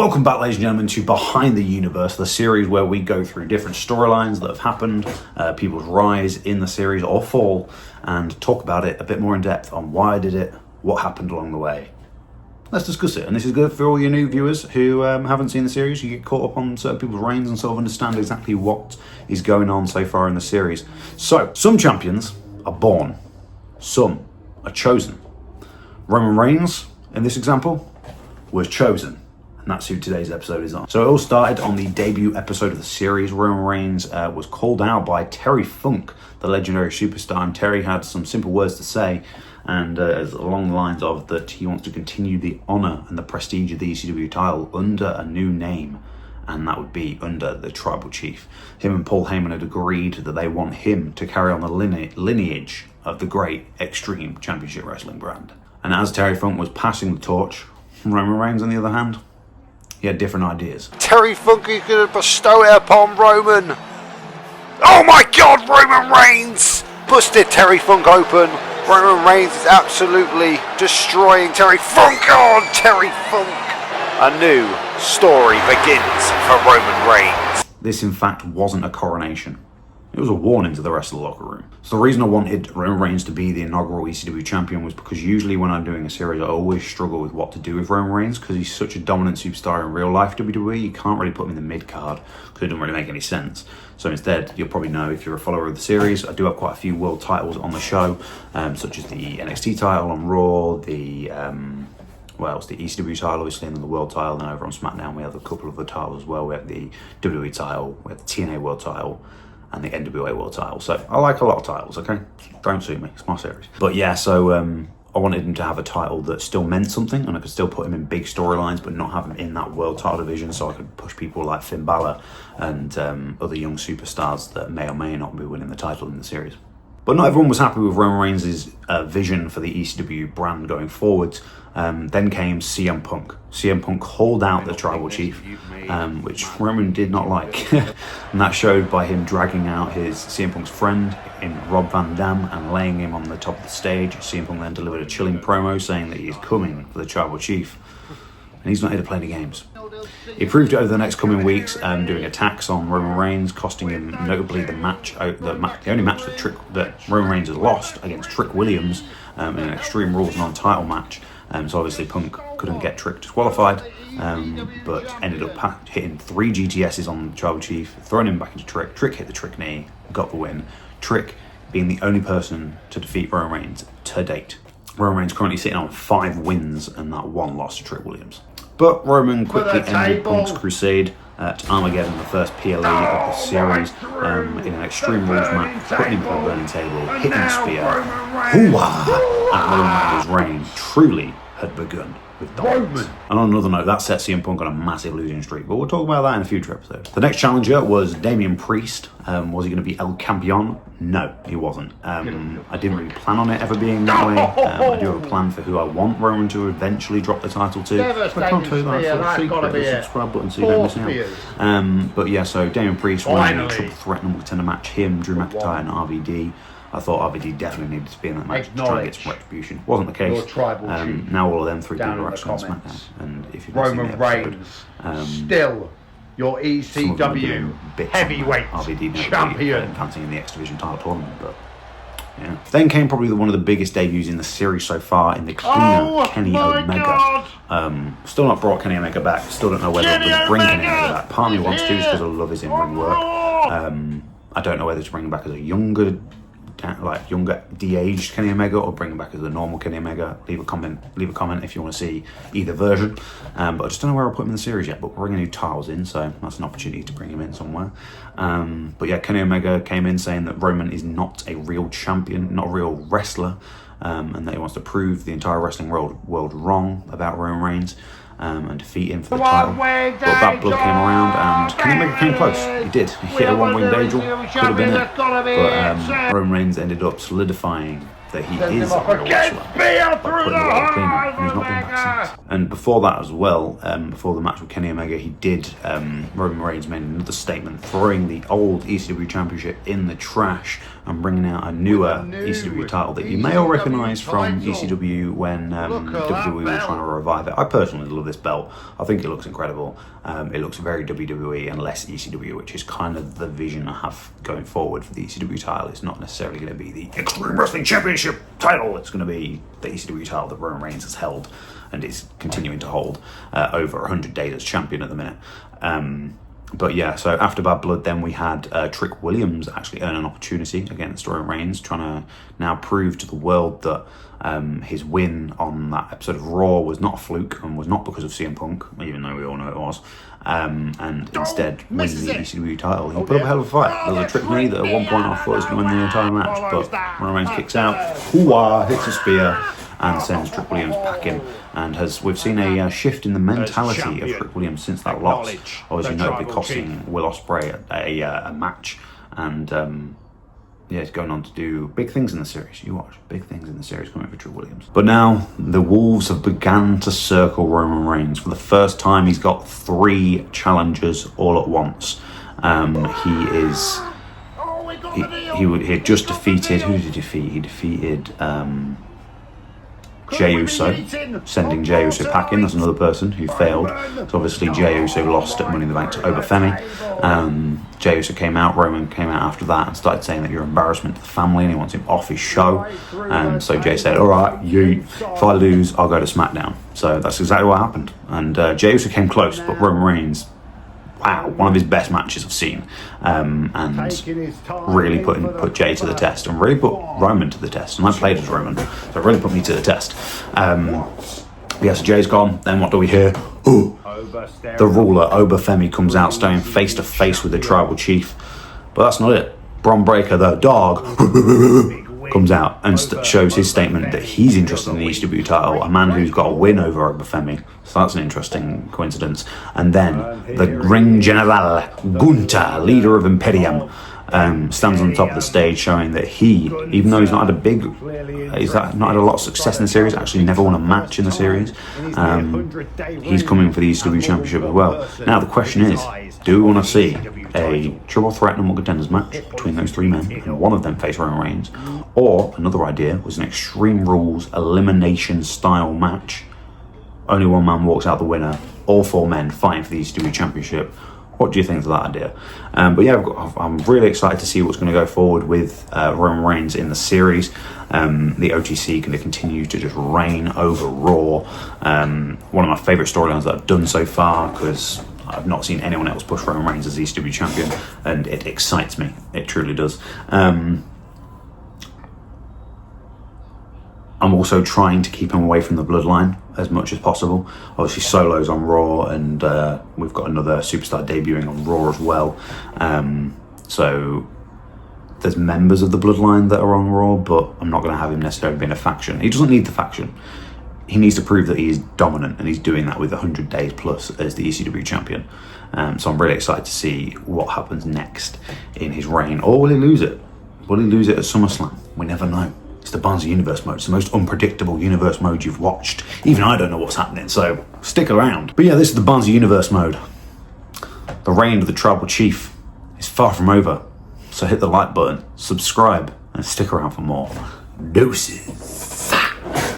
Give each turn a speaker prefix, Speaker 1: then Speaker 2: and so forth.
Speaker 1: Welcome back, ladies and gentlemen, to Behind the Universe, the series where we go through different storylines that have happened, people's rise in the series or fall, and talk about it a bit more in depth on why I did it, what happened along the way. Let's discuss it. And this is good for all your new viewers who haven't seen the series. You get caught up on certain people's reigns and sort of understand exactly what is going on so far in the series. So, some champions are born, some are chosen. Roman Reigns, in this example, was chosen. And that's who today's episode is on. So it all started on the debut episode of the series. Roman Reigns was called out by Terry Funk, the legendary superstar, and Terry had some simple words to say, and along the lines of that he wants to continue the honour and the prestige of the ECW title under a new name, and that would be under the Tribal Chief. Him and Paul Heyman had agreed that they want him to carry on the lineage of the great Extreme Championship Wrestling brand. And as Terry Funk was passing the torch, Roman Reigns, on the other hand, he had different ideas.
Speaker 2: Terry Funk is going to bestow it upon Roman. Oh my God, Roman Reigns! Busted Terry Funk open. Roman Reigns is absolutely destroying Terry Funk. Oh, Terry Funk. A new story begins for Roman Reigns.
Speaker 1: This, in fact, wasn't a coronation. It was a warning to the rest of the locker room. So the reason I wanted Roman Reigns to be the inaugural ECW champion was because usually when I'm doing a series, I always struggle with what to do with Roman Reigns because he's such a dominant superstar in real life WWE. You can't really put him in the mid-card because it doesn't really make any sense. So instead, you'll probably know if you're a follower of the series, I do have quite a few world titles on the show, such as the NXT title on Raw, the ECW title, obviously, and then the world title. And over on SmackDown, we have a couple of the titles as well. We have the WWE title, we have the TNA world title, and the NWA world title. So I like a lot of titles, okay? Don't sue me, it's my series. But yeah, so I wanted him to have a title that still meant something, and I could still put him in big storylines, but not have him in that world title division, so I could push people like Finn Balor and other young superstars that may or may not be winning the title in the series. But not everyone was happy with Roman Reigns' vision for the ECW brand going forward. Then came CM Punk. CM Punk called out the Tribal Chief, which Roman did not like. And that showed by him dragging out his CM Punk's friend in Rob Van Dam and laying him on the top of the stage. CM Punk then delivered a chilling promo saying that he is coming for the Tribal Chief. And he's not here to play any games. He proved it over the next coming weeks, doing attacks on Roman Reigns, costing him notably the only match that Roman Reigns has lost against Trick Williams in an Extreme Rules non-title match. So obviously Punk couldn't get Trick disqualified, but ended up hitting 3 GTSs on the Tribal Chief, throwing him back into Trick. Trick hit the Trick knee, got the win. Trick being the only person to defeat Roman Reigns to date. Roman Reigns currently sitting on 5 wins and that 1 loss to Trick Williams. But Roman quickly ended Punk's crusade at Armageddon, the first PLE of the series, in an Extreme Rules match, putting him to a burning table, hitting spear, hoo-wah, and Roman Reigns' reign truly had begun with dominance. And on another note, that set CM Punk on a massive losing streak, but we'll talk about that in a future episode. The next challenger was Damian Priest. Was he going to be El Campeon? No, he wasn't. I didn't really plan on it ever being that way. I do have a plan for who I want Roman to eventually drop the title to. I can't tell you that, sort of secret. The subscribe button so you don't miss out. But yeah, so Damian Priest won a triple threat number contender match. Him, Drew McIntyre, and RVD. I thought RVD definitely needed to be in that match to try and get some retribution. Wasn't the case. Now all of them 3 people are actually on SmackDown. And if you've
Speaker 3: Roman Reigns, still your ECW heavyweight champion,
Speaker 1: advancing in the X Division title tournament. But yeah. Then came probably one of the biggest debuts in the series so far in the cleaner Kenny Omega. Still not brought Kenny Omega back. Still don't know whether to bring Kenny Omega back. Part of me wants to just because I love his in-ring work. I don't know whether to bring him back as a younger de-aged Kenny Omega or bring him back as a normal Kenny Omega. Leave a comment if you want to see either version. But I just don't know where I'll put him in the series yet. But we're bringing new titles in, so that's an opportunity to bring him in somewhere. But yeah, Kenny Omega came in saying that Roman is not a real champion, not a real wrestler, and that he wants to prove the entire wrestling world wrong about Roman Reigns. And defeat him for the title. But Bad Blood came around and Kenny Omega came close. He did. He hit a 1-winged angel. Could have been it. But Roman Reigns ended up solidifying that he is a real wrestler by putting away the cleaner, and he's not been back since. And before that as well, before the match with Kenny Omega, he did, Roman Reigns made another statement, throwing the old ECW Championship in the trash and bringing out a newer ECW title that you may all recognise from ECW when WWE were trying to revive it. I personally love this belt. I think it looks incredible. It looks very WWE and less ECW, which is kind of the vision I have going forward for the ECW title. It's not necessarily going to be the Extreme Wrestling Championship title. It's going to be the ECW title that Roman Reigns has held and is continuing to hold over 100 days as champion at the minute. But yeah, so after Bad Blood, then we had Trick Williams actually earn an opportunity against Roman Reigns, trying to now prove to the world that his win on that episode of Raw was not a fluke and was not because of CM Punk, even though we all know it was, and instead win the ECW title. He put up a hell of a fight. There was a trick me that at one point I thought was going to win the entire match, but Roman Reigns kicks out, hoo-ah, hits a spear, and sends Trick Williams packing. And we've seen a shift in the mentality of Trick Williams since that loss. Obviously, notably costing Will Ospreay a match, and yeah, he's going on to do big things in the series. You watch, big things in the series coming for Trick Williams. But now the Wolves have begun to circle Roman Reigns. For the first time, he's got 3 challengers all at once. He had just defeated. Who did he defeat? He defeated Jey Uso, sending Jey Uso packing. That's another person who failed. So obviously Jey Uso lost at Money in the Bank to Obafemi. Jey Uso came out, Roman came out after that and started saying that you're an embarrassment to the family and he wants him off his show. So Jey said, alright, if I lose, I'll go to SmackDown. So that's exactly what happened. And Jey Uso came close, but Roman Reigns, wow, one of his best matches I've seen, and really put Jey to the test and really put Roman to the test, and I played as Roman, so it really put me to the test. Yes, Jay's gone, then what do we hear? Ooh, the ruler, Obafemi, comes out standing face to face with the tribal chief, but that's not it. Bron Breakker, the dog, comes out and shows his statement that he's interested in the ECW title, a man who's got a win over Obafemi. So that's an interesting coincidence. And then the Ring General, Gunther, leader of Imperium, stands on the top of the stage showing that he, even though he's not had a lot of success in the series, actually never won a match in the series, he's coming for the ECW Championship as well. Now the question is, do we want to see a triple threat number contenders match between those 3 men and one of them face Roman Reigns, or another idea was an Extreme Rules elimination style match, only one man walks out the winner, all 4 men fighting for the ECW Championship? What do you think of that idea? But yeah, I'm really excited to see what's going to go forward with Roman Reigns in the series. The OTC going to continue to just reign over Raw. One of my favourite storylines that I've done so far, because I've not seen anyone else push Roman Reigns as ECW champion, and it excites me. It truly does. I'm also trying to keep him away from the bloodline as much as possible. Obviously, Solo's on Raw, and we've got another superstar debuting on Raw as well. So there's members of the bloodline that are on Raw, but I'm not going to have him necessarily be in a faction. He doesn't need the faction. He needs to prove that he is dominant, and he's doing that with 100 days plus as the ECW champion. So I'm really excited to see what happens next in his reign. Or will he lose it? Will he lose it at SummerSlam? We never know. It's the Barnes Universe mode. It's the most unpredictable universe mode you've watched. Even I don't know what's happening, so stick around. But yeah, this is the Barnes Universe mode. The reign of the Tribal Chief is far from over. So hit the like button, subscribe, and stick around for more. Deuces.